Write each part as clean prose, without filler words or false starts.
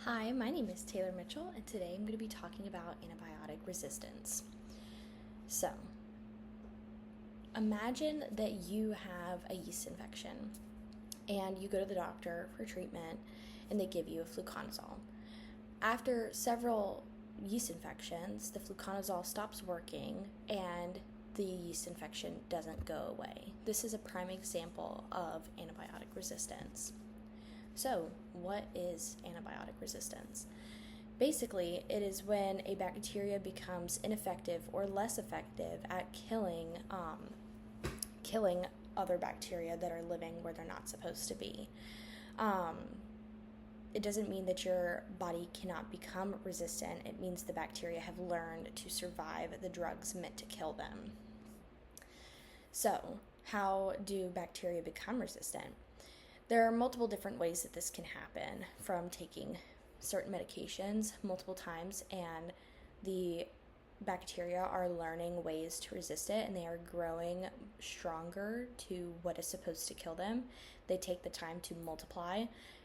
Hi, my name is Taylor Mitchell, and today I'm going to be talking about antibiotic resistance. So, imagine that you have a yeast infection and you go to the doctor for treatment and they give you a fluconazole. After several yeast infections, the fluconazole stops working and the yeast infection doesn't go away. This is a prime example of antibiotic resistance. So, what is antibiotic resistance? Basically, it is when a bacteria becomes ineffective or less effective at killing other bacteria that are living where they're not supposed to be. It doesn't mean that your body cannot become resistant. It means the bacteria have learned to survive the drugs meant to kill them. So, how do bacteria become resistant? There are multiple different ways that this can happen, from taking certain medications multiple times and the bacteria are learning ways to resist it and they are growing stronger to what is supposed to kill them. They take the time to multiply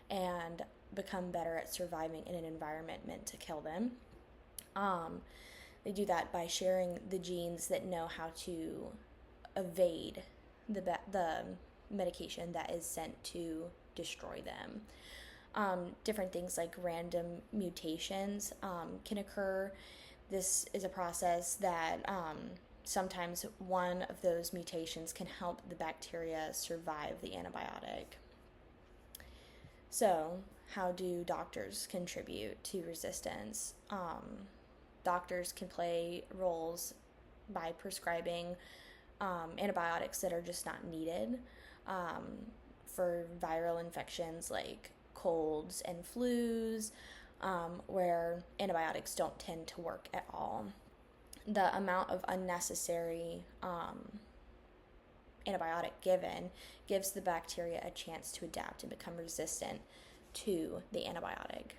and become better at surviving in an environment meant to kill them. They do that by sharing the genes that know how to evade the medication that is sent to destroy them. Different things like random mutations can occur. This is a process that sometimes one of those mutations can help the bacteria survive the antibiotic. So, how do doctors contribute to resistance? Doctors can play roles by prescribing antibiotics that are just not needed. For viral infections like colds and flus, where antibiotics don't tend to work at all. The amount of unnecessary antibiotic given gives the bacteria a chance to adapt and become resistant to the antibiotic.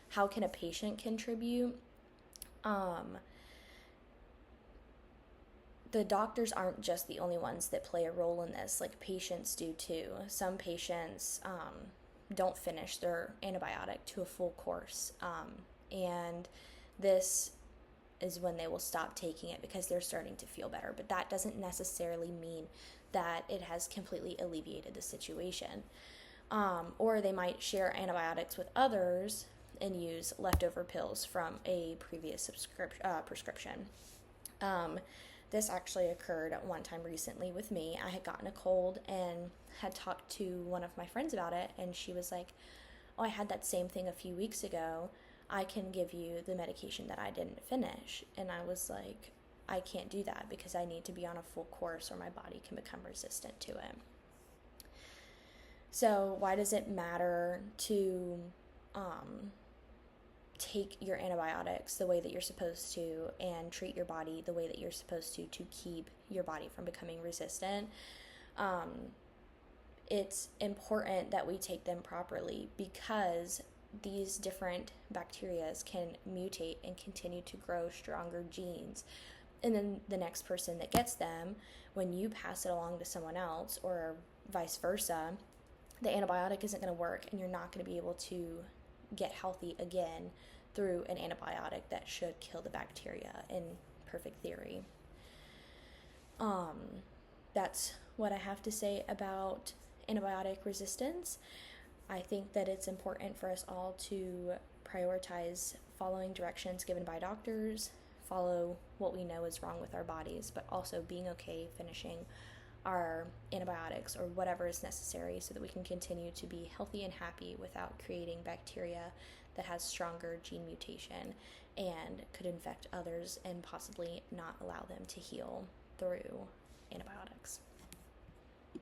How can a patient contribute? The doctors aren't just the only ones that play a role in this, like patients do too. Some patients don't finish their antibiotic to a full course, and this is when they will stop taking it because they're starting to feel better, but that doesn't necessarily mean that it has completely alleviated the situation. Or they might share antibiotics with others and use leftover pills from a previous prescription. This actually occurred at one time recently with me. I had gotten a cold and had talked to one of my friends about it, and she was like, "Oh, I had that same thing a few weeks ago. I can give you the medication that I didn't finish." And I was like, "I can't do that because I need to be on a full course or my body can become resistant to it." So why does it matter to take your antibiotics the way that you're supposed to and treat your body the way that you're supposed to keep your body from becoming resistant? It's important that we take them properly because these different bacteria can mutate and continue to grow stronger genes. And then the next person that gets them, when you pass it along to someone else or vice versa, the antibiotic isn't going to work and you're not going to be able to get healthy again through an antibiotic that should kill the bacteria in perfect theory. That's what I have to say about antibiotic resistance. I think that it's important for us all to prioritize following directions given by doctors, follow what we know is wrong with our bodies, but also being okay finishing our antibiotics or whatever is necessary so that we can continue to be healthy and happy without creating bacteria that has stronger gene mutation and could infect others and possibly not allow them to heal through antibiotics.